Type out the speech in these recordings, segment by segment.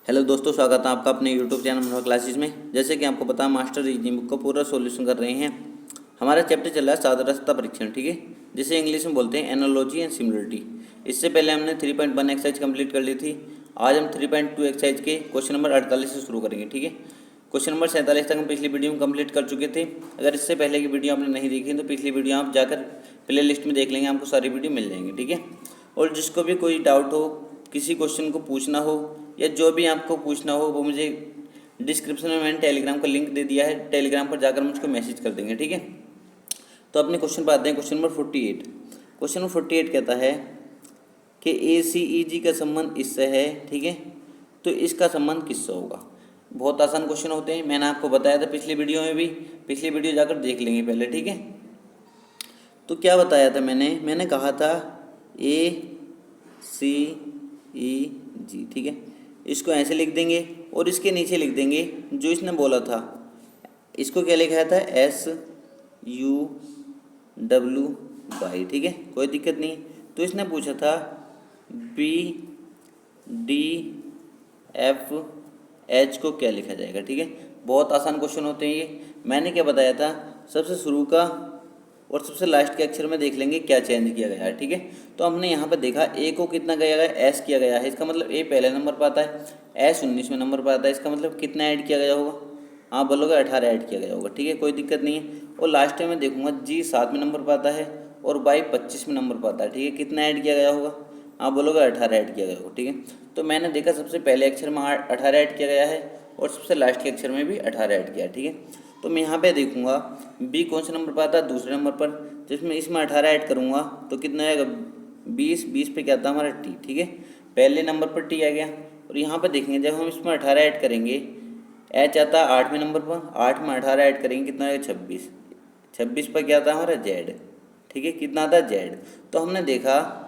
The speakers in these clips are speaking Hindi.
हेलो दोस्तों, स्वागत है आपका अपने यूट्यूब चैनल मनोहर क्लासेस में। जैसे कि आपको पता है, मास्टर रीजनिंग बुक का पूरा सॉल्यूशन कर रहे हैं। हमारा चैप्टर चल रहा है सादृश्यता परीक्षण, ठीक है, जिसे इंग्लिश में बोलते हैं एनालॉजी एंड सिमिलरिटी। इससे पहले हमने 3.1 एक्सरसाइज कंप्लीट कर ली थी। आज हम 3.2 एक्सरसाइज के क्वेश्चन नंबर 48 से शुरू करेंगे, ठीक है। क्वेश्चन नंबर 47 तक हम पिछली वीडियो में कंप्लीट कर चुके थे। अगर इससे पहले की वीडियो आपने नहीं देखी तो पिछली वीडियो आप जाकर प्ले लिस्ट में देख लेंगे, आपको सारी वीडियो मिल जाएंगी, ठीक है। और जिसको भी कोई डाउट हो, किसी क्वेश्चन को पूछना हो या जो भी आपको पूछना हो, वो मुझे डिस्क्रिप्शन में मैंने टेलीग्राम का लिंक दे दिया है, टेलीग्राम पर जाकर मुझको मैसेज कर देंगे, ठीक है। तो अपने क्वेश्चन पर आते हैं। Question number 48। क्वेश्चन नंबर 48 कहता है कि ACEG का संबंध इससे है, ठीक है, तो इसका संबंध किससे होगा। बहुत आसान क्वेश्चन होते हैं, मैंने आपको बताया था पिछली वीडियो में भी। पिछली वीडियो जाकर देख लेंगे पहले, ठीक है। तो क्या बताया था मैंने कहा था ACEG, ठीक है। इसको ऐसे लिख देंगे और इसके नीचे लिख देंगे जो इसने बोला था। इसको क्या लिखा था, SUWY, ठीक है, कोई दिक्कत नहीं। तो इसने पूछा था BDFH को क्या लिखा जाएगा, ठीक है। बहुत आसान क्वेश्चन होते हैं ये। मैंने क्या बताया था, सबसे शुरू का और सबसे लास्ट के अक्षर में देख लेंगे क्या चेंज किया गया है, ठीक है। तो हमने यहाँ पर देखा ए को कितना किया गया है, एस किया गया है। इसका मतलब ए पहले नंबर पर आता है, एस 19वें नंबर पर आता है। इसका मतलब कितना ऐड किया गया होगा, आप बोलोगे 18 ऐड किया गया होगा, ठीक है, कोई दिक्कत नहीं है। और लास्ट में मैं देखूंगा जी 7वें नंबर पर आता है और वाई 25वें नंबर पर आता है, ठीक है। कितना ऐड किया गया होगा, आप बोलोगे 18 ऐड किया गया होगा, ठीक है। तो मैंने देखा सबसे पहले अक्षर में 18 ऐड किया गया है और सबसे लास्ट के अक्षर में भी 18 ऐड किया, ठीक है। तो मैं यहाँ पे देखूंगा बी कौन से नंबर पर आता है, दूसरे नंबर पर। जिसमें इसमें 18 ऐड करूँगा तो कितना आएगा, 20 पे क्या आता है हमारा टी, ठीक है। पहले नंबर पर टी आ गया। और यहाँ पर देखेंगे जब हम इसमें 18 ऐड करेंगे, एच आता है 8वें नंबर पर, 8 में 18 ऐड करेंगे कितना आएगा, 26। 26 पर क्या आता है हमारा जेड, ठीक है। कितना आता है, जेड। तो हमने देखा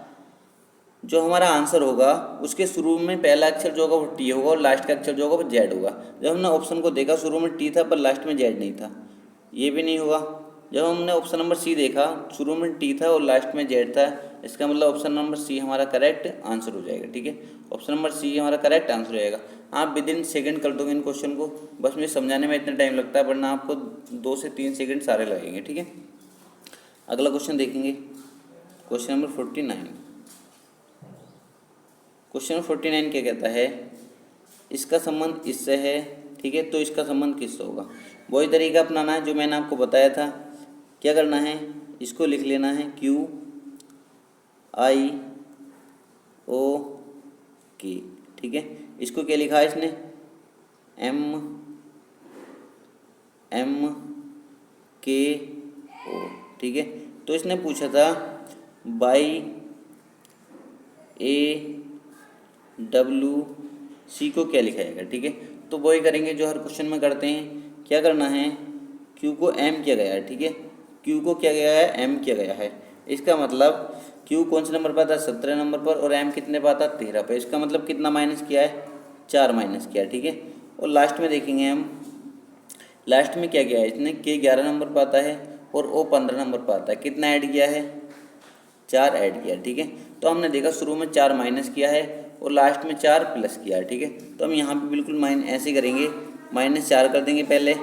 जो हमारा आंसर होगा उसके शुरू में पहला अक्षर जो होगा वो टी होगा और लास्ट का अक्षर जो होगा वो जेड होगा। जब हमने ऑप्शन को देखा शुरू में टी था पर लास्ट में जेड नहीं था, ये भी नहीं होगा। जब हमने ऑप्शन नंबर सी देखा, शुरू में टी था और लास्ट में जेड था, इसका मतलब ऑप्शन नंबर सी हमारा करेक्ट आंसर हो जाएगा, ठीक है। ऑप्शन नंबर सी हमारा करेक्ट आंसर हो जाएगा। आप विद इन सेकेंड कर दोगे इन क्वेश्चन को, बस मुझे समझाने में इतना टाइम लगता है, वरना आपको 2 से 3 सेकेंड सारे लगेंगे, ठीक है। अगला क्वेश्चन देखेंगे, क्वेश्चन नंबर 49। क्वेश्चन नंबर 49 क्या कहता है, इसका संबंध इससे है, ठीक है, तो इसका संबंध किससे होगा। वही तरीका अपनाना है जो मैंने आपको बताया था। क्या करना है, इसको लिख लेना है QIOK, ठीक है। इसको क्या लिखा है इसने, MMKO, ठीक है। तो इसने पूछा था BAWC को क्या लिखा जाएगा, ठीक है। तो वही करेंगे जो हर क्वेश्चन में करते हैं। क्या करना है, क्यू को एम किया गया है, ठीक है। क्यू को क्या गया है, एम किया गया है। इसका मतलब क्यू कौन से नंबर पर आता है, 17 नंबर पर, और एम कितने पर आता है, 13 पर। इसका मतलब कितना माइनस किया है, 4 माइनस किया है, ठीक है। और लास्ट में देखेंगे हम, लास्ट में क्या किया है इसने, के 11 नंबर पर आता है और ओ 15 नंबर पर आता है। कितना ऐड किया है, 4 ऐड किया, ठीक है। तो हमने देखा शुरू में 4 माइनस किया है और लास्ट में 4 प्लस किया है, ठीक है। तो हम यहाँ पे बिल्कुल ऐसे करेंगे, -4 कर देंगे पहले।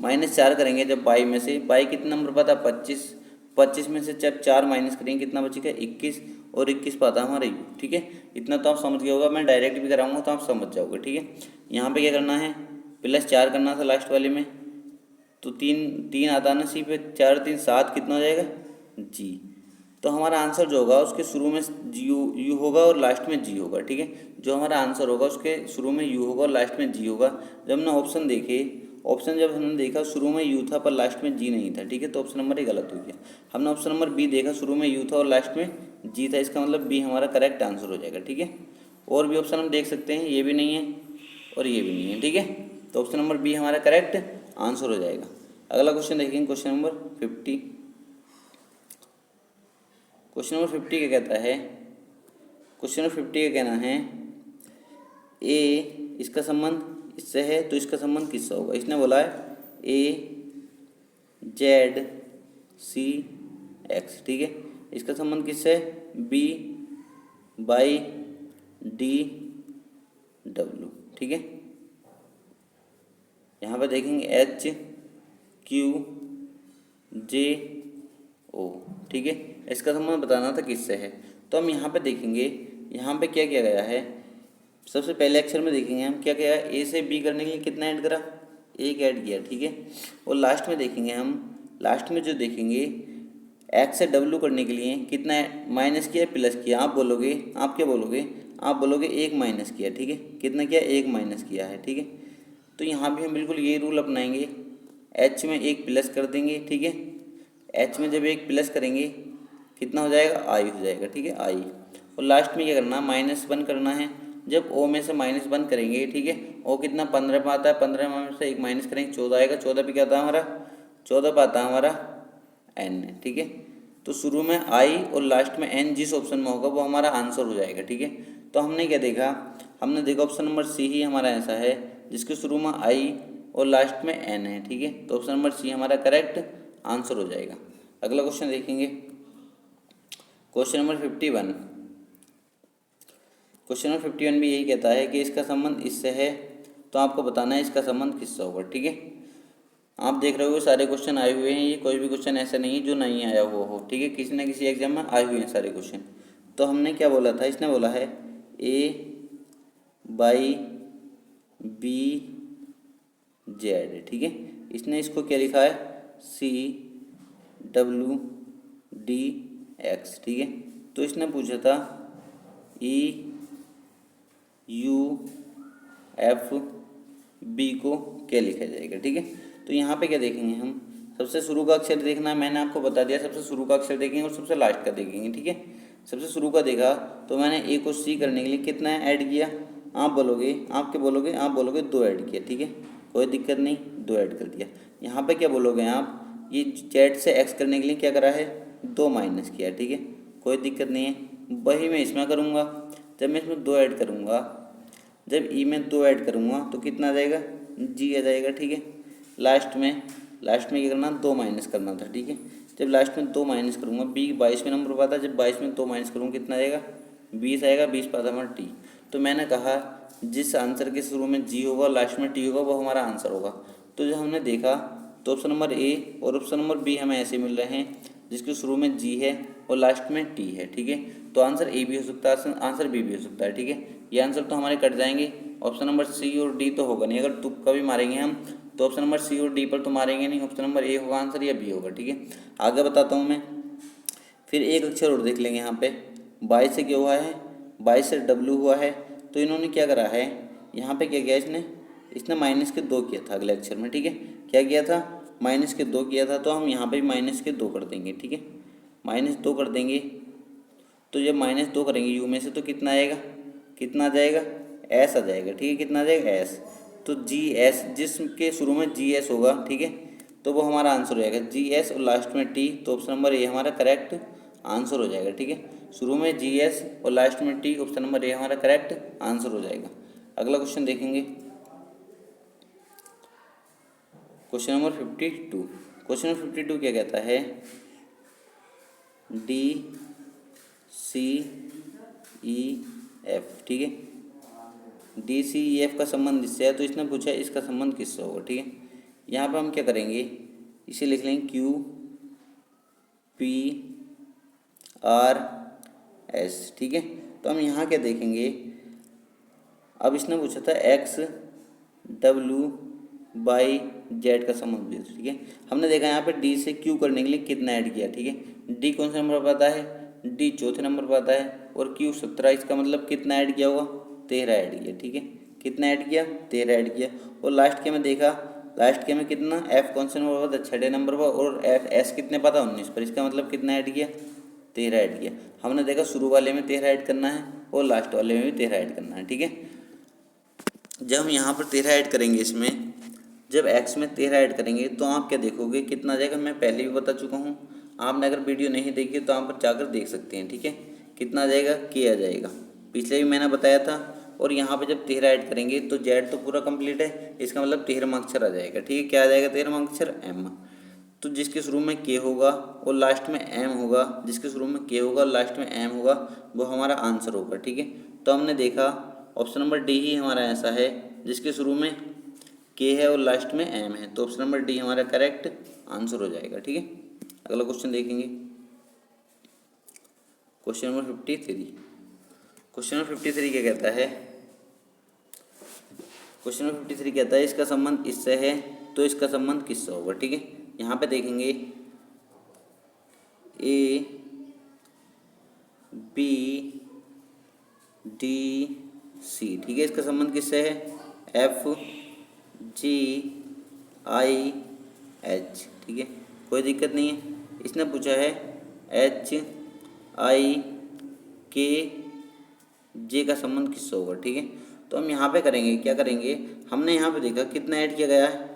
-4 करेंगे जब बाई में से, बाई कितने नंबर पर था, 25। 25 में से जब 4 माइनस करेंगे कितना बचेगा, 21, और 21 पाता हमारा यू, ठीक है। इतना तो आप समझ गए होगा, मैं डायरेक्ट भी कराऊंगा तो आप समझ जाओगे, ठीक है। यहाँ पे क्या करना है, +4 करना था लास्ट वाले में, तो 3 आता ना सी पे, 4 3 7, कितना हो जाएगा, जी। तो हमारा आंसर जो होगा उसके शुरू में यू होगा और लास्ट में जी होगा, ठीक है। जो हमारा आंसर होगा उसके शुरू में यू होगा और लास्ट में जी होगा। जब हमने ऑप्शन देखे, ऑप्शन जब हमने देखा शुरू में यू था पर लास्ट में जी नहीं था, ठीक है, तो ऑप्शन नंबर 1 गलत हो गया। हमने ऑप्शन नंबर बी देखा, शुरू में यू था और लास्ट में जी था, इसका मतलब बी हमारा करेक्ट आंसर हो जाएगा, ठीक है। और भी ऑप्शन हम देख सकते हैं, ये भी नहीं है और ये भी नहीं है, ठीक है। तो ऑप्शन नंबर बी हमारा करेक्ट आंसर हो जाएगा। अगला क्वेश्चन देखेंगे, क्वेश्चन नंबर 50। क्वेश्चन नंबर 50 क्या कहता है, क्वेश्चन नंबर 50 का कहना है ए इसका संबंध इससे है तो इसका संबंध किससे होगा। इसने बोला है AZCX, ठीक है। इसका संबंध किससे है, BYDW, ठीक है। यहाँ पे देखेंगे एच क्यू जे ओ, ठीक है। इसका संबंध बताना था किससे है, तो हम यहाँ पे देखेंगे यहाँ पे क्या किया गया है। सबसे पहले अक्षर में देखेंगे हम क्या किया, ए से बी करने के लिए कितना ऐड करा, एक ऐड किया, ठीक है। और लास्ट में देखेंगे हम, लास्ट में जो देखेंगे एक्स से डब्लू करने के लिए कितना माइनस किया प्लस किया। आप बोलोगे, आप क्या बोलोगे, आप बोलोगे एक माइनस किया, ठीक है। कितना किया, एक माइनस किया है, ठीक है। तो यहाँ भी हम बिल्कुल ये रूल अपनाएंगे, एच में एक प्लस कर देंगे, ठीक है। एच में जब एक प्लस करेंगे कितना हो जाएगा, आई हो जाएगा, ठीक है, आई। और लास्ट में क्या करना, -1 करना है। जब ओ में से -1 करेंगे, ठीक है, ओ कितना 15 पे आता है, 15 में से एक माइनस करेंगे 14 आएगा। 14 पे क्या आता है हमारा, 14 पे आता है हमारा एन, ठीक है। तो शुरू में आई और लास्ट में एन जिस ऑप्शन में होगा वो हमारा आंसर हो जाएगा, ठीक है। तो हमने क्या देखा, हमने देखा ऑप्शन नंबर सी ही हमारा ऐसा है जिसके शुरू में आई और लास्ट में एन है, ठीक है। तो ऑप्शन नंबर सी हमारा करेक्ट आंसर हो जाएगा। अगला क्वेश्चन देखेंगे, क्वेश्चन नंबर 51। क्वेश्चन नंबर 51 भी यही कहता है कि इसका संबंध इससे है, तो आपको बताना है इसका संबंध किससे होगा, ठीक है। आप देख रहे हो सारे क्वेश्चन आए हुए हैं, ये कोई भी क्वेश्चन ऐसा नहीं है जो नहीं आया हुआ हो, ठीक है। किसी न किसी एग्जाम में आए हुए हैं सारे क्वेश्चन। तो हमने क्या बोला था, इसने बोला है ए बाई बी जेड, ठीक है। इसने इसको क्या लिखा है, सी डब्ल्यू डी एक्स, ठीक है। तो इसने पूछा था ई यू एफ बी को क्या लिखा जाएगा, ठीक है। तो यहाँ पे क्या देखेंगे हम, सबसे शुरू का अक्षर देखना है, मैंने आपको बता दिया। सबसे शुरू का अक्षर देखेंगे और सबसे लास्ट का देखेंगे, ठीक है। सबसे शुरू का देखा तो मैंने ए को सी करने के लिए कितना ऐड किया, आप बोलोगे, आप क्या बोलोगे, आप बोलोगे 2 ऐड किया, ठीक है, कोई दिक्कत नहीं, 2 ऐड कर दिया। यहाँ पे क्या बोलोगे आप, ये जेड से एक्स करने के लिए क्या करा है, 2 माइनस किया, ठीक है, कोई दिक्कत नहीं है। वही मैं इसमें करूँगा, जब मैं इसमें 2 ऐड करूँगा, जब ई में 2 ऐड करूँगा तो कितना आ जाएगा, जी आ जाएगा, ठीक है। लास्ट में क्या करना, 2 माइनस करना था, ठीक है। जब लास्ट में 2 माइनस करूँगा, बी 22वें नंबर पर आता है, जब 22 में 2 माइनस करूँगा कितना आएगा, 20 आएगा। 20 पर आता हमारा टी। तो मैंने कहा जिस आंसर के शुरू में जी होगा लास्ट में टी होगा वो हमारा आंसर होगा। तो जब हमने देखा तो ऑप्शन नंबर ए और ऑप्शन नंबर बी हमें ऐसे मिल रहे हैं जिसके शुरू में जी है और लास्ट में टी है, ठीक है। तो आंसर ए भी हो सकता है, आंसर बी भी हो सकता है, ठीक है। ये आंसर तो हमारे कट जाएंगे। ऑप्शन नंबर सी और डी तो होगा नहीं, अगर तुक्का भी मारेंगे हम तो ऑप्शन नंबर सी और डी पर तो मारेंगे नहीं, ऑप्शन नंबर ए होगा आंसर या बी होगा, ठीक है। आगे बताता हूँ मैं। फिर एक अक्षर और देख लेंगे यहाँ पे, 22 से क्या हुआ है, 22 से डब्ल्यू हुआ है। तो इन्होंने क्या करा है, यहाँ पे क्या किया इसने माइनस के 2 किया था अगले अक्षर में, ठीक है। क्या किया था, माइनस के 2 किया था। तो हम यहाँ पे माइनस के 2 कर देंगे, ठीक है, -2 कर देंगे। तो जब -2 करेंगे यू में से तो कितना आएगा, कितना आ जाएगा, एस आ जाएगा, ठीक है। कितना आ जाएगा, एस। तो जी एस जिसके शुरू में जी एस होगा, ठीक है, तो वो हमारा आंसर हो जाएगा जी एस और लास्ट में टी। तो ऑप्शन नंबर ए हमारा करेक्ट आंसर हो जाएगा, ठीक है। शुरू में जी एस और लास्ट में टी, ऑप्शन नंबर ए हमारा करेक्ट आंसर हो जाएगा। अगला क्वेश्चन देखेंगे, क्वेश्चन नंबर 52। क्वेश्चन नंबर 52 क्या कहता है, डी सी ई एफ, ठीक है। डी सी ई एफ का संबंध इससे है, तो इसने पूछा इसका संबंध किससे होगा, ठीक है। यहाँ पर हम क्या करेंगे, इसे लिख लेंगे क्यू पी आर एस, ठीक है। तो हम यहाँ क्या देखेंगे, अब इसने पूछा था एक्स डब्ल्यू बाई जेड का संबंध, ठीक है। हमने देखा यहाँ पे डी से क्यू करने के लिए कितना ऐड किया, ठीक है। डी कौन से नंबर पर आता है, डी चौथे नंबर पर आता है और क्यू 17। इसका मतलब कितना ऐड किया होगा, 13 ऐड किया, ठीक है। कितना ऐड किया, 13 ऐड किया। और लास्ट के में देखा, लास्ट के में कितना, एफ कौन से नंबर पर था, 6 नंबर पर, और एफ एस कितने पर था, 19 पर। इसका मतलब कितना ऐड किया, 13 ऐड किया। हमने देखा शुरू वाले में 13 ऐड करना है और लास्ट वाले में भी 13 ऐड करना है, ठीक है। जब हम यहाँ पर 13 ऐड करेंगे, इसमें जब एक्स में 13 ऐड करेंगे तो आप क्या देखोगे, कितना आ जाएगा। मैं पहले भी बता चुका हूँ, आपने अगर वीडियो नहीं देखी तो आप पर जाकर देख सकते हैं, ठीक है। कितना आ जाएगा, के आ जाएगा, पिछले भी मैंने बताया था। और यहाँ पे जब 13 ऐड करेंगे तो जेड तो पूरा कंप्लीट है, इसका मतलब 13वां अक्षर आ जाएगा, ठीक है। क्या आ जाएगा 13वां अक्षर, एम। तो जिसके शुरू में के होगा और लास्ट में एम होगा, जिसके शुरू में के होगा और लास्ट में एम होगा, वो हमारा आंसर होगा, ठीक है। तो हमने देखा ऑप्शन नंबर डी ही हमारा ऐसा है जिसके शुरू में के है और लास्ट में एम है, तो ऑप्शन नंबर डी हमारा करेक्ट आंसर हो जाएगा। ठीक है, अगला क्वेश्चन देखेंगे, क्वेश्चन नंबर 53। क्वेश्चन नंबर 53 क्या कहता है? क्वेश्चन नंबर 53 कहता है इसका संबंध इससे है तो इसका संबंध किससे होगा। ठीक है, यहाँ पे देखेंगे ए बी डी सी, ठीक है, इसका संबंध किससे है? F G I H. ठीक है, कोई दिक्कत नहीं है। इसने पूछा है एच आई के जे का संबंध किससे होगा। ठीक है, तो हम यहाँ पे करेंगे, क्या करेंगे, हमने यहाँ पे देखा कितना ऐड किया गया है,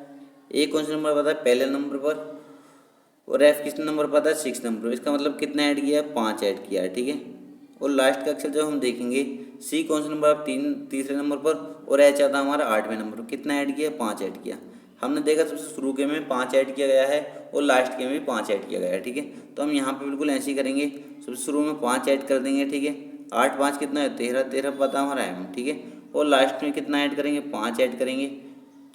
ए कौन सा नंबर पता है? पहले नंबर पर, और एफ किस नंबर पर पता है? 6 नंबर पर। इसका मतलब कितना ऐड किया है? 5 ऐड किया है। ठीक है, और लास्ट का अक्षर जब हम देखेंगे सी कौन सा नंबर पर? तीसरे नंबर पर, और एच आता हमारा 8वें नंबर पर। कितना ऐड किया? 5 ऐड किया। हमने देखा सबसे शुरू के में 5 ऐड किया गया है और लास्ट के में भी 5 ऐड किया गया है। ठीक है, तो हम यहाँ पे बिल्कुल ऐसे ही करेंगे, सबसे शुरू में 5 ऐड कर देंगे। ठीक है, 8 5 कितना है? 13, 13 पता हमारा एम। ठीक है, और लास्ट में कितना ऐड करेंगे? 5 ऐड करेंगे,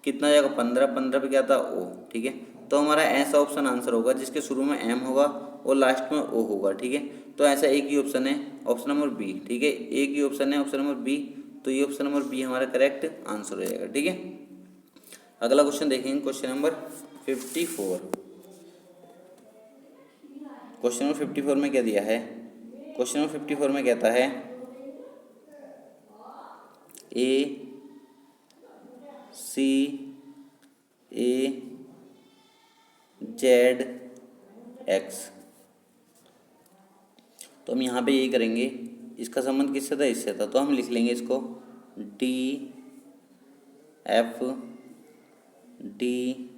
कितना जाएगा? 15, 15 पे क्या था? ओ। ठीक है, तो हमारा ऐसा ऑप्शन आंसर होगा जिसके शुरू में एम होगा और लास्ट में ओ होगा। ठीक है, तो ऐसा एक ही ऑप्शन है, ऑप्शन नंबर बी। ठीक है, एक ही ऑप्शन है, ऑप्शन नंबर बी, तो ये ऑप्शन नंबर बी हमारा करेक्ट आंसर हो जाएगा। ठीक है, अगला क्वेश्चन देखेंगे, क्वेश्चन नंबर 54। क्वेश्चन नंबर 54 में क्या दिया है? क्वेश्चन नंबर 54 में कहता है ए सी ए जेड एक्स, तो हम यहाँ पे यही करेंगे, इसका संबंध किससे था? इससे था, तो हम लिख लेंगे इसको D F D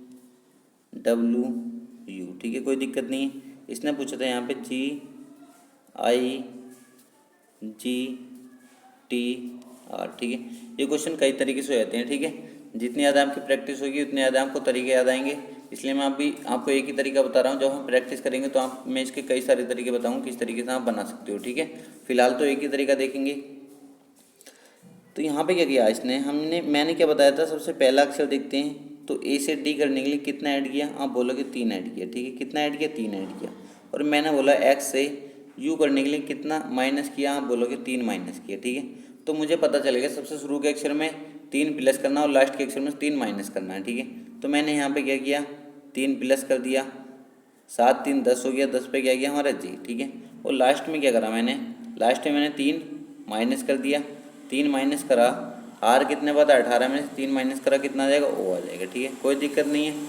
W you. ठीक है, कोई दिक्कत नहीं है। इसने पूछा था यहाँ पे जी आई जी टी आर। ठीक है, ये क्वेश्चन कई तरीके से हो जाते हैं। ठीक है, जितनी ज़्यादा आपकी प्रैक्टिस होगी उतने ज़्यादा आपको तरीके याद आएंगे, इसलिए मैं अभी आपको एक ही तरीका बता रहा हूँ। जब हम प्रैक्टिस करेंगे तो मैं इसके कई सारे तरीके बताऊँगा किस तरीके से आप बना सकते हो। ठीक है, फिलहाल तो एक ही तरीका देखेंगे। तो यहाँ पे क्या किया इसने, मैंने क्या बताया था, सबसे पहला अक्षर देखते हैं, तो ए से डी करने के लिए कितना ऐड किया? आप बोलोगे 3 ऐड किया। ठीक है, कितना ऐड किया? 3 ऐड किया। और मैंने बोला एक्स से यू करने के लिए कितना माइनस किया? आप बोलोगे 3 माइनस किया। ठीक है, तो मुझे पता चलेगा सबसे शुरू के अक्षर में 3 प्लस करना और लास्ट के अक्षर में 3 माइनस करना है। ठीक है, तो मैंने यहाँ पे क्या किया? 3 प्लस कर दिया, 7 3 10 हो गया, 10 पे क्या गया हमारा जी। ठीक है, और लास्ट में क्या करा मैंने? लास्ट में मैंने 3 माइनस कर दिया, 3 माइनस करा, आर कितने पता? 18 में से 3 माइनस करा, कितना आ जाएगा? ओ आ जाएगा। ठीक है, कोई दिक्कत नहीं है।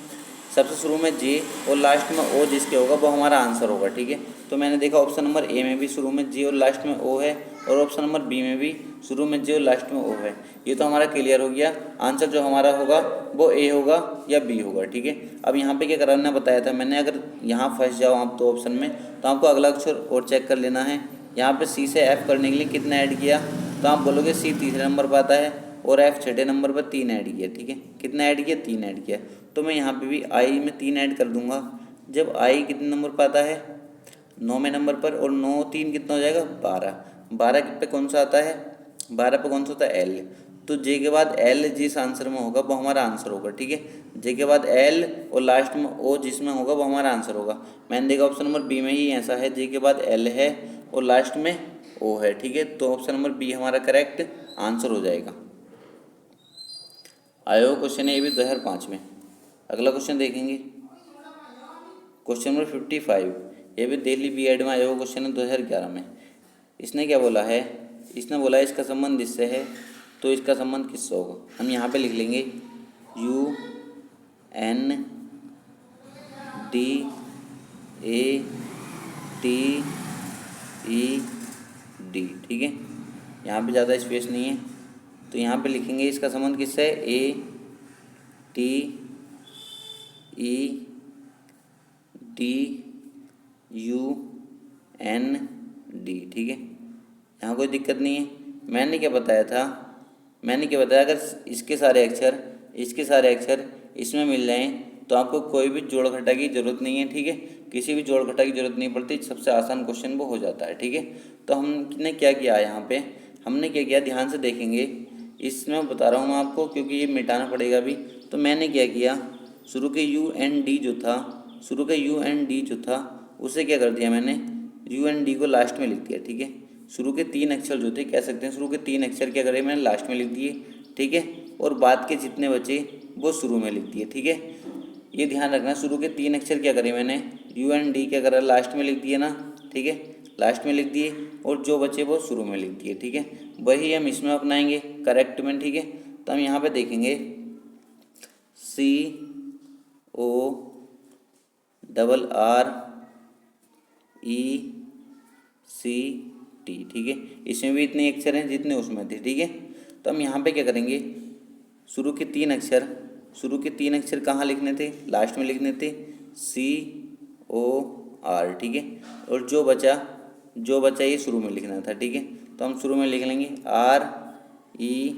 सबसे शुरू में जे और लास्ट में ओ जिसके होगा वो हमारा आंसर होगा। ठीक है, तो मैंने देखा ऑप्शन नंबर ए में भी शुरू में जे और लास्ट में ओ है, और ऑप्शन नंबर बी में भी शुरू में जे और लास्ट में ओ है। ये तो हमारा क्लियर हो गया, आंसर जो हमारा होगा वो ए होगा या बी होगा। ठीक है, अब यहाँ पे क्या कराना बताया था मैंने, अगर यहाँ फंस जाओ आप तो ऑप्शन में, तो आपको अगला अक्षर और चेक कर लेना है। यहाँ पे सी से एफ करने के लिए कितना ऐड किया? तो आप बोलोगे सी तीसरे नंबर पर आता है और एफ छठे नंबर पर 3 ऐड किया। ठीक है, कितना ऐड किया? 3 ऐड किया। तो मैं यहाँ पे भी आई में 3 ऐड कर दूंगा। जब आई कितने नंबर पर आता है? 9वें नंबर पर, और 9 3 कितना हो जाएगा? 12। 12 पे कौन सा आता है? 12 पे कौन सा होता है? एल। तो जे के बाद एल जिस आंसर में होगा वो हमारा आंसर होगा। ठीक है, जे के बाद एल और लास्ट में ओ जिसमें होगा वो हमारा आंसर होगा। मैंने देखा ऑप्शन नंबर बी में ही ऐसा है, जे के बाद एल है और लास्ट में ओ है। ठीक है, तो ऑप्शन नंबर बी हमारा करेक्ट आंसर हो जाएगा। आयोग क्वेश्चन है ये भी 2005 में। अगला क्वेश्चन देखेंगे, क्वेश्चन नंबर 55, ये भी दिल्ली बीएड में आया हुआ क्वेश्चन है 2011 में। इसने क्या बोला है? इसने बोला है इसका संबंध इससे है तो इसका संबंध किससे होगा। हम यहाँ पे लिख लेंगे U N D A T E D. ठीक है, यहाँ पे ज़्यादा स्पेस नहीं है, तो यहाँ पे लिखेंगे इसका संबंध किससे है? A T E D U N D. ठीक है, यहाँ कोई दिक्कत नहीं है। मैंने क्या बताया था? मैंने क्या बताया, अगर इसके सारे अक्षर इसमें मिल जाएं तो आपको कोई भी जोड़ घटा की ज़रूरत नहीं है। ठीक है, किसी भी जोड़ घटा की ज़रूरत नहीं पड़ती, सबसे आसान क्वेश्चन वो हो जाता है। ठीक है, तो हमने क्या किया यहाँ पे, हमने क्या किया ध्यान से देखेंगे, इसमें बता रहा हूँ मैं आपको, क्योंकि ये मिटाना पड़ेगा अभी। तो मैंने क्या किया, शुरू के यू एन डी जो था, शुरू के यू एन डी जो था उसे क्या कर दिया मैंने, यू एन डी को लास्ट में लिख दिया। ठीक है, शुरू के 3 अक्षर जो थे, कह सकते हैं शुरू के 3 अक्षर क्या करे मैंने लास्ट में लिख दिए। ठीक है, और बाद के जितने बचे वो शुरू में लिख दिए। ठीक है, ये ध्यान रखना, शुरू के 3 अक्षर क्या करे मैंने, यू एन डी क्या करा लास्ट में लिख दिए ना। ठीक है, लास्ट में लिख दिए, और जो बचे वो शुरू में लिख दिए। ठीक है, वही हम इसमें अपनाएंगे करेक्ट में। ठीक है, तो हम यहाँ पे देखेंगे C O double R E C T. ठीक है, इसमें भी इतने अक्षर हैं जितने उसमें थे। ठीक है, तो हम यहाँ पे क्या करेंगे, शुरू के 3 अक्षर, शुरू के 3 अक्षर कहाँ लिखने थे, लास्ट में लिखने थे, सी ओ आर। ठीक है, और जो बचा ये शुरू में लिखना था। ठीक है, तो हम शुरू में लिख लेंगे आर ई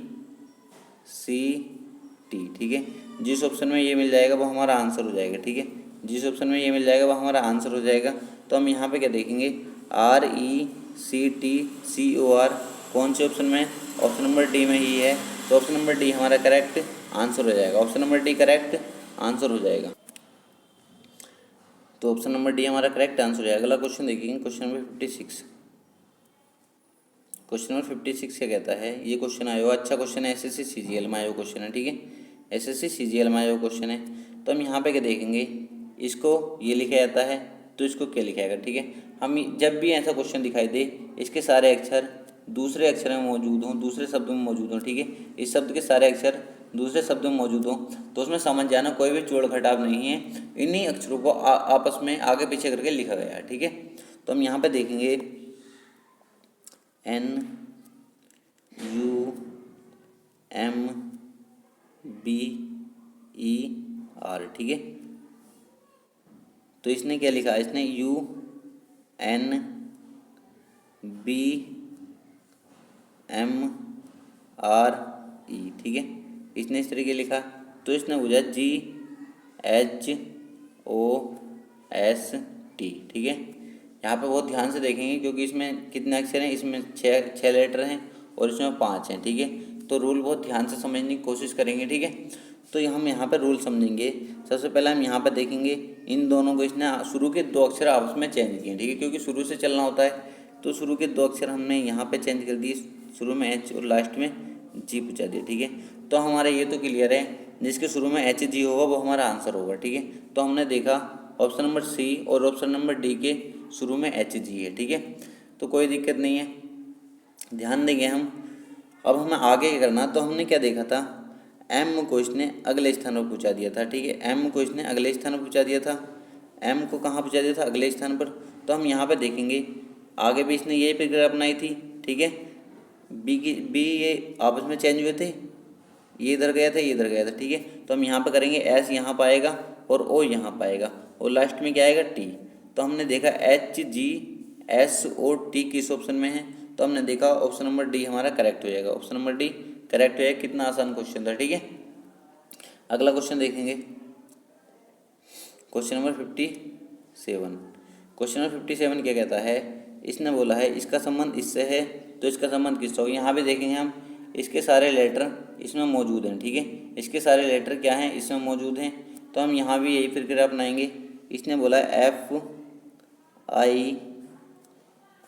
सी टी। ठीक है, जिस ऑप्शन में ये मिल जाएगा वो हमारा आंसर हो जाएगा। ठीक है, जिस ऑप्शन में ये मिल जाएगा वो हमारा आंसर हो जाएगा। तो हम यहाँ पे क्या देखेंगे, R E C T C O R कौन से ऑप्शन में, ऑप्शन नंबर डी में ही है। तो ऑप्शन नंबर डी हमारा करेक्ट आंसर हो जाएगा, option number D correct answer हो जाएगा। तो ऑप्शन नंबर डी हमारा करेक्ट आंसर हो जाएगा। अगला क्वेश्चन देखेंगे, क्वेश्चन नंबर 56। क्वेश्चन नंबर 56 क्या कहता है, ये क्वेश्चन आया हुआ, अच्छा क्वेश्चन है, एसएससी सीजीएल में आया हुआ क्वेश्चन है। ठीक है, एसएससी सीजीएल में आया हुआ क्वेश्चन है। तो हम यहाँ पे क्या देखेंगे, इसको ये लिखा जाता है तो इसको क्या लिखा जाएगा। ठीक है, हम जब भी ऐसा क्वेश्चन दिखाई दे, इसके सारे अक्षर दूसरे अक्षर में मौजूद हों, दूसरे शब्द में मौजूद हों। ठीक है, इस शब्द के सारे अक्षर दूसरे शब्द में मौजूद हों, तो उसमें समझ जाना कोई भी जोड़ घटाव नहीं है, इन्हीं अक्षरों को आपस में आगे पीछे करके लिखा गया है। ठीक है, तो हम यहाँ पे देखेंगे N U M B E R. ठीक है, तो इसने क्या लिखा, इसने U N B M R E. ठीक है, इसने इस तरीके लिखा, तो इसने पूछा G H O S T. ठीक है, यहाँ पे बहुत ध्यान से देखेंगे क्योंकि इसमें कितने अक्षर हैं, इसमें छः लेटर हैं और इसमें 5 हैं। ठीक है, तो रूल बहुत ध्यान से समझने की कोशिश करेंगे। ठीक है, तो हम यहाँ पर रूल समझेंगे। सबसे पहले हम यहाँ पर देखेंगे इन दोनों को, इसने शुरू के 2 अक्षर आपस में चेंज किए। ठीक है, क्योंकि शुरू से चलना होता है, तो शुरू के 2 अक्षर हमने यहाँ पे चेंज कर दिए, शुरू में एच और लास्ट में जी पूछा दिया। ठीक है, तो हमारा ये तो क्लियर है, जिसके शुरू में एच जी होगा वो हमारा आंसर होगा। ठीक है, तो हमने देखा ऑप्शन नंबर सी और ऑप्शन नंबर डी के शुरू में एच जी है। ठीक है, तो कोई दिक्कत नहीं है, ध्यान देंगे हम। अब हमें आगे क्या करना, तो हमने क्या देखा था, एम को इसने अगले स्थान पर पूछा दिया था। ठीक है, एम को इसने अगले स्थान पर पूछा दिया था, एम को कहाँ पूछा दिया था, अगले स्थान पर। तो हम यहाँ पर देखेंगे आगे भी इसने यही प्रक्रिया अपनाई थी। ठीक है, बी ये आपस में चेंज हुए थे, ये इधर गया था, ये इधर गया था। ठीक है, तो हम यहाँ पे करेंगे एस यहाँ पाएगा और ओ यहाँ पाएगा और लास्ट में क्या आएगा टी। तो हमने देखा H G S O T किस ऑप्शन में है, तो हमने देखा ऑप्शन नंबर डी हमारा करेक्ट हो जाएगा, ऑप्शन नंबर डी करेक्ट हो जाएगा। कितना आसान क्वेश्चन था। ठीक है, अगला क्वेश्चन देखेंगे, क्वेश्चन नंबर 57। क्वेश्चन नंबर 57 क्या कहता है, इसने बोला है इसका संबंध इससे है तो इसका संबंध किससे होगा। यहाँ पे देखेंगे हम, इसके सारे लेटर इसमें मौजूद हैं। ठीक है, इसके सारे लेटर क्या हैं, इसमें मौजूद हैं, तो हम यहाँ भी यही प्रक्रिया अपनाएंगे। इसने बोला है F I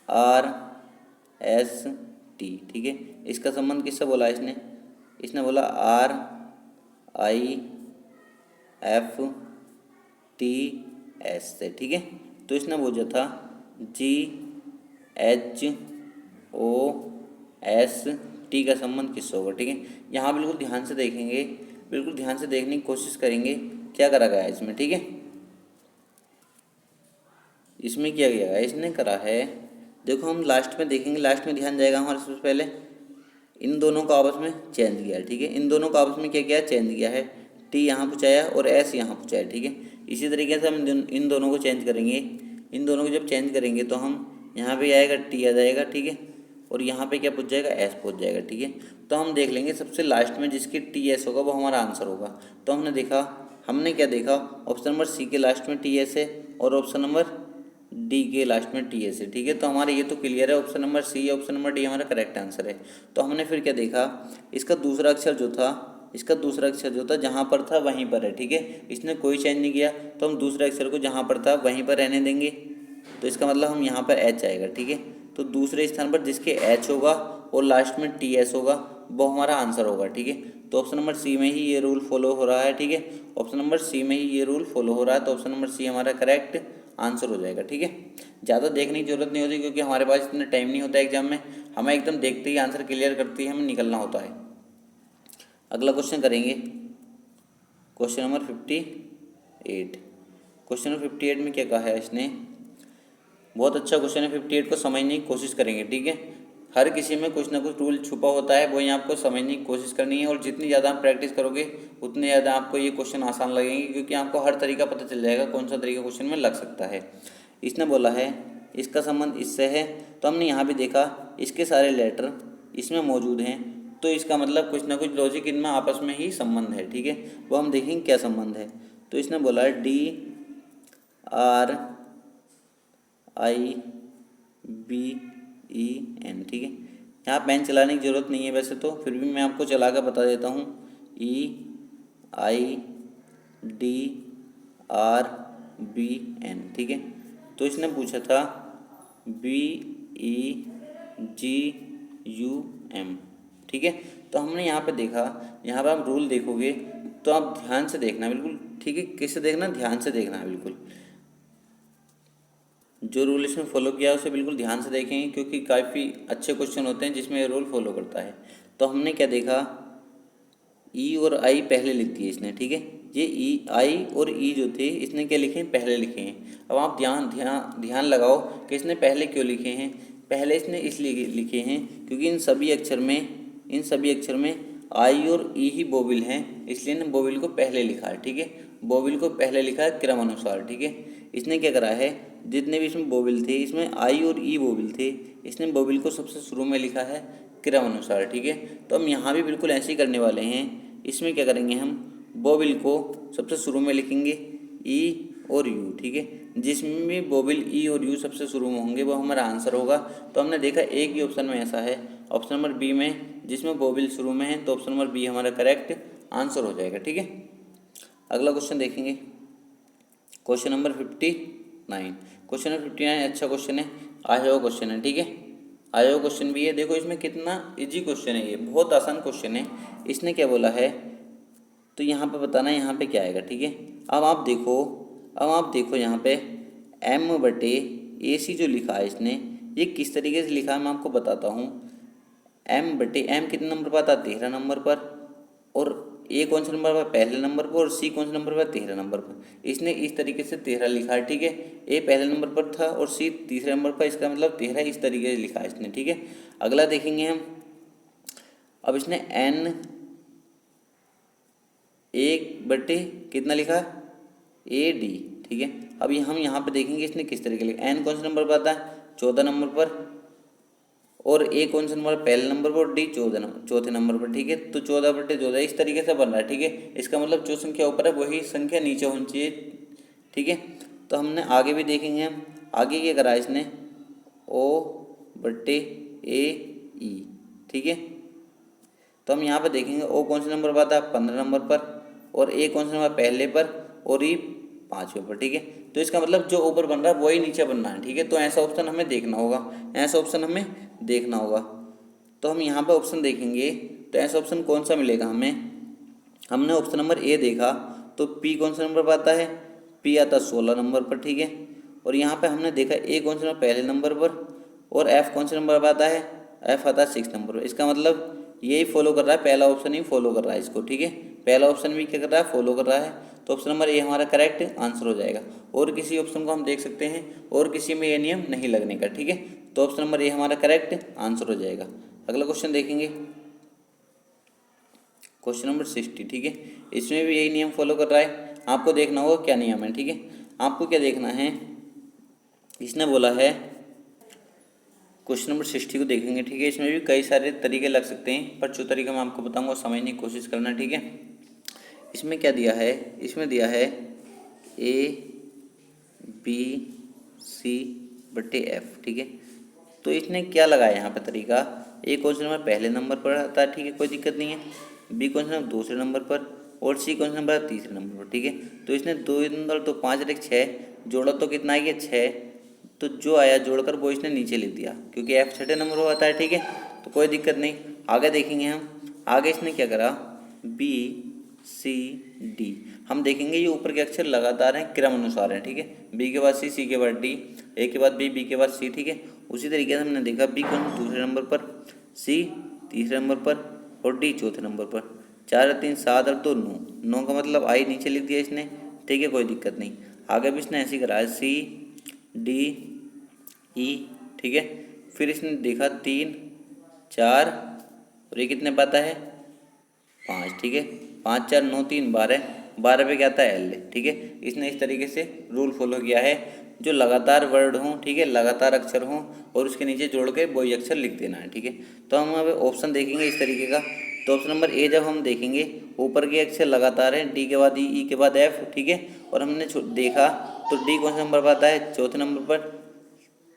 R S T. ठीक है, इसका संबंध किससे बोला है, इसने बोला R I F T S से। ठीक है, तो इसने बोला था G H O S T का संबंध किससे होगा। ठीक है, यहाँ बिल्कुल ध्यान से देखेंगे, बिल्कुल ध्यान से देखने की कोशिश करेंगे क्या करा गया है इसमें। ठीक है, इसमें क्या किया गया है, इसने करा है, देखो हम लास्ट में देखेंगे, लास्ट में ध्यान जाएगा हमारे। सबसे पहले इन दोनों को आपस में चेंज किया है। ठीक है, इन दोनों को आपस में क्या किया, चेंज किया है, टी यहाँ पूछाया और एस यहाँ पूछाया। ठीक है, इसी तरीके से हम इन दोनों को चेंज करेंगे। इन दोनों को जब चेंज करेंगे तो हम यहाँ पे आएगा टी आ जाएगा। ठीक है, और यहाँ पे क्या पूछ जाएगा, एस पूछ जाएगा। ठीक है, तो हम देख लेंगे सबसे लास्ट में जिसकी टी एस होगा वो हमारा आंसर होगा। तो हमने देखा, हमने क्या देखा, ऑप्शन नंबर सी के लास्ट में टी एस है और ऑप्शन नंबर डी के लास्ट में टी एस है, ठीक है। तो हमारे ये तो क्लियर है, option number C, option number D हमारा करेक्ट आंसर है। तो हमने फिर क्या देखा, इसका दूसरा अक्षर जो था जहाँ पर था वहीं पर है, ठीक है। इसने कोई चेंज नहीं किया, तो हम दूसरे अक्षर को जहाँ पर था वहीं पर रहने देंगे। तो इसका मतलब हम यहाँ पर एच आएगा, ठीक है। तो दूसरे स्थान पर जिसके एच होगा और लास्ट में टी एस होगा वो हमारा आंसर होगा, ठीक है। तो ऑप्शन नंबर सी में ही ये रूल फॉलो हो रहा है, ठीक है। ऑप्शन नंबर सी में ही ये रूल फॉलो हो रहा है, तो ऑप्शन नंबर सी हमारा करेक्ट आंसर हो जाएगा, ठीक है। ज़्यादा देखने की जरूरत नहीं होती क्योंकि हमारे पास इतना टाइम नहीं होता एग्जाम में, हमें एकदम देखते ही आंसर क्लियर करते ही हमें निकलना होता है। अगला क्वेश्चन करेंगे, क्वेश्चन नंबर 58। क्वेश्चन नंबर 58 में क्या कहा है इसने, बहुत अच्छा क्वेश्चन है। 58 को समझने की कोशिश करेंगे, ठीक है। हर किसी में कुछ ना कुछ रूल छुपा होता है, वही आपको समझने की कोशिश करनी है। और जितनी ज़्यादा आप प्रैक्टिस करोगे उतने ज़्यादा आपको ये क्वेश्चन आसान लगेंगे, क्योंकि आपको हर तरीका पता चल जाएगा कौन सा तरीका क्वेश्चन में लग सकता है। इसने बोला है इसका संबंध इससे है, तो हमने यहाँ भी देखा इसके सारे लेटर इसमें मौजूद हैं, तो इसका मतलब कुछ ना कुछ लॉजिक इनमें आपस में ही संबंध है, ठीक है। वो हम देखेंगे क्या संबंध है। तो इसने बोला है D R I B E N, ठीक है। यहाँ पेन चलाने की ज़रूरत नहीं है वैसे तो, फिर भी मैं आपको चला कर बता देता हूँ। E I D R B N, ठीक है। तो इसने पूछा था B E G U M, ठीक है। तो हमने यहाँ पे देखा, यहाँ पे आप रूल देखोगे तो आप ध्यान से देखना बिल्कुल, ठीक है। कैसे देखना, ध्यान से देखना है बिल्कुल। जो रूल इसमें फॉलो किया है उसे बिल्कुल ध्यान से देखेंगे, क्योंकि काफ़ी अच्छे क्वेश्चन होते हैं जिसमें ये रूल फॉलो करता है। तो हमने क्या देखा, ई और आई पहले लिख दिए इसने, ठीक है। ये ई आई और ई जो थे इसने क्या लिखे हैं, पहले लिखे हैं। अब आप ध्यान ध्यान ध्यान लगाओ कि इसने पहले क्यों लिखे हैं। पहले इसने इसलिए लिखे हैं क्योंकि इन सभी अक्षर में आई और ई ही बोविल हैं, इसलिए ने बोविल को पहले लिखा है, ठीक है। बोविल को पहले लिखा है क्रम अनुसार, ठीक है। इसने क्या करा है, जितने भी इसमें बोविल थे, इसमें आई और ई बोविल थे, इसने बोविल को सबसे शुरू में लिखा है क्रम अनुसार, ठीक है। तो हम यहाँ भी बिल्कुल ऐसे ही करने वाले हैं। इसमें क्या करेंगे, हम बोविल को सबसे शुरू में लिखेंगे ई और यू, ठीक है। जिसमें भी बोविल ई और यू सबसे शुरू में होंगे वो हमारा आंसर होगा। तो हमने देखा एक ही ऑप्शन में ऐसा है, ऑप्शन नंबर बी में, जिसमें बोविल शुरू में है, तो ऑप्शन नंबर बी हमारा करेक्ट आंसर हो जाएगा, ठीक है। अगला क्वेश्चन देखेंगे, क्वेश्चन नंबर 59। क्वेश्चन नंबर 59 अच्छा क्वेश्चन है, आया हुआ क्वेश्चन है, ठीक है। आया हुआ क्वेश्चन भी है, देखो इसमें कितना इजी क्वेश्चन है, ये बहुत आसान क्वेश्चन है। इसने क्या बोला है, तो यहाँ पे बताना है यहाँ पे क्या आएगा, ठीक है। अब आप देखो यहाँ पे एम बटे ए सी जो लिखा है इसने, ये किस तरीके से लिखा है मैं आपको बताता हूँ। एम बटे एम कितने नंबर पर आता है, 13 नंबर पर, और ए कौन से नंबर पर, पहले नंबर पर, और सी कौन से नंबर पर, 13 नंबर पर। इसने इस तरीके से 13 लिखा है, ठीक है। ए पहले नंबर पर था और सी तीसरे नंबर पर, इसका मतलब 13 इस तरीके से लिखा है इसने, ठीक है। अगला देखेंगे हम, अब इसने एन एक बटे कितना लिखा, ए डी, ठीक है। अभी हम यहाँ पे देखेंगे इसने किस तरीके लिखा। एन कौन से नंबर पर आता है, 14 नंबर पर, और ए कौन से नंबर, पहले नंबर पर, और डी चौथे नंबर पर, ठीक है। तो 14/14 इस तरीके से बन रहा है, ठीक है। इसका मतलब जो संख्या ऊपर है वही संख्या नीचे होनी चाहिए, ठीक है। तो हमने आगे भी देखेंगे, हम आगे क्या करा है इसने, ओ बटे ए ई, ठीक है। तो हम यहाँ पर देखेंगे ओ कौन से नंबर पर आता है, 15 नंबर पर, और ए कौन से नंबर, पहले पर, और ई 5वें पर, ठीक है। तो इसका मतलब जो ऊपर बन रहा है वही नीचे बनना है, ठीक है। तो ऐसा ऑप्शन हमें देखना होगा, ऐसा ऑप्शन हमें देखना होगा। तो हम यहाँ पे ऑप्शन देखेंगे, तो ऐसा ऑप्शन कौन सा मिलेगा हमें। हमने ऑप्शन नंबर ए देखा, तो पी कौन से नंबर पर आता है, पी आता है 16 नंबर पर, ठीक है। और यहाँ पे हमने देखा ए कौन से नंबर, पहले नंबर पर, और एफ कौन से नंबर पर आता है, एफ आता है 6 नंबर पर। इसका मतलब यही फॉलो कर रहा है, पहला ऑप्शन ही फॉलो कर रहा है इसको, ठीक है। पहला ऑप्शन भी क्या कर रहा है, फॉलो कर रहा है। तो ऑप्शन नंबर ए हमारा करेक्ट आंसर हो जाएगा। और किसी ऑप्शन को हम देख सकते हैं और किसी में ये नियम नहीं लगने का, ठीक है। तो ऑप्शन नंबर ए हमारा करेक्ट आंसर हो जाएगा। अगला क्वेश्चन देखेंगे, क्वेश्चन नंबर 60, ठीक है। इसमें भी यही नियम फॉलो कर रहा है, आपको देखना होगा क्या नियम है, ठीक है। आपको क्या देखना है, इसने बोला है, क्वेश्चन नंबर 60 को देखेंगे, ठीक है। इसमें भी कई सारे तरीके लग सकते हैं, पर जो तरीका मैं आपको बताऊंगा समझने की कोशिश करना, ठीक है। इसमें क्या दिया है, इसमें दिया है ए बी C/F, ठीक है। तो इसने क्या लगाया यहाँ पे तरीका, ए क्वेश्चन नंबर पहले नंबर पर आता है, ठीक है, कोई दिक्कत नहीं है, बी क्वेश्चन नंबर दूसरे नंबर पर और सी क्वेश्चन नंबर तीसरे नंबर पर, ठीक है। तो इसने दो नंबर तो 5 6 जोड़ा तो कितना आ गया 6, तो जो आया जोड़कर वो इसने नीचे लिख दिया क्योंकि एफ छठे नंबर पर आता है, ठीक है। तो कोई दिक्कत नहीं, आगे देखेंगे हम। आगे इसने क्या करा, B C D, हम देखेंगे ये ऊपर के अक्षर लगातार हैं, क्रम अनुसार हैं, ठीक है। बी के बाद C के बाद D, ए के बाद बी के बाद C, ठीक है। उसी तरीके से हमने देखा बी कौन दूसरे नंबर पर, C तीसरे नंबर पर और D चौथे नंबर पर। 4 और 3 7 और 2 9, 9 का मतलब आई नीचे लिख दिया इसने, ठीक है, कोई दिक्कत नहीं। आगे भी इसने ऐसे ही करा है C D E, ठीक है। फिर इसने देखा 3 4 और ये कितने पाता है 5, ठीक है। 5 4 9 3 12, 12 पे क्या आता है L, ठीक है। इसने इस तरीके से रूल फॉलो किया है, जो लगातार वर्ड हों, ठीक है, लगातार अक्षर हों और उसके नीचे जोड़ के वही अक्षर लिख देना है, ठीक है। तो हम अब ऑप्शन देखेंगे इस तरीके का। तो ऑप्शन नंबर ए जब हम देखेंगे, ऊपर के अक्षर लगातार हैं, डी के बाद ई, ई के बाद एफ, ठीक है। और हमने देखा तो डी कौन से नंबर पर आता है, चौथे नंबर पर,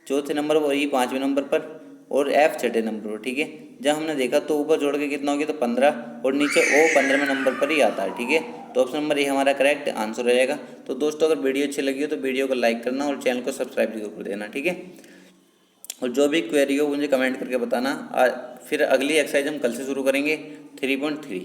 चौथे नंबर पर, ई पाँचवें नंबर पर और एफ छठे नंबर पर, ठीक है। जब हमने देखा तो ऊपर जोड़ के कितना हो गया, तो 15 और नीचे ओ 15वें नंबर पर ही आता है, ठीक है। तो ऑप्शन नंबर ए हमारा करेक्ट आंसर हो जाएगा। तो दोस्तों अगर वीडियो अच्छी लगी हो तो वीडियो को लाइक करना और चैनल को सब्सक्राइब जरूर कर देना, ठीक है। और जो भी क्वेरी हो मुझे कमेंट करके बताना। फिर अगली एक्सरसाइज हम कल से शुरू करेंगे 3.3।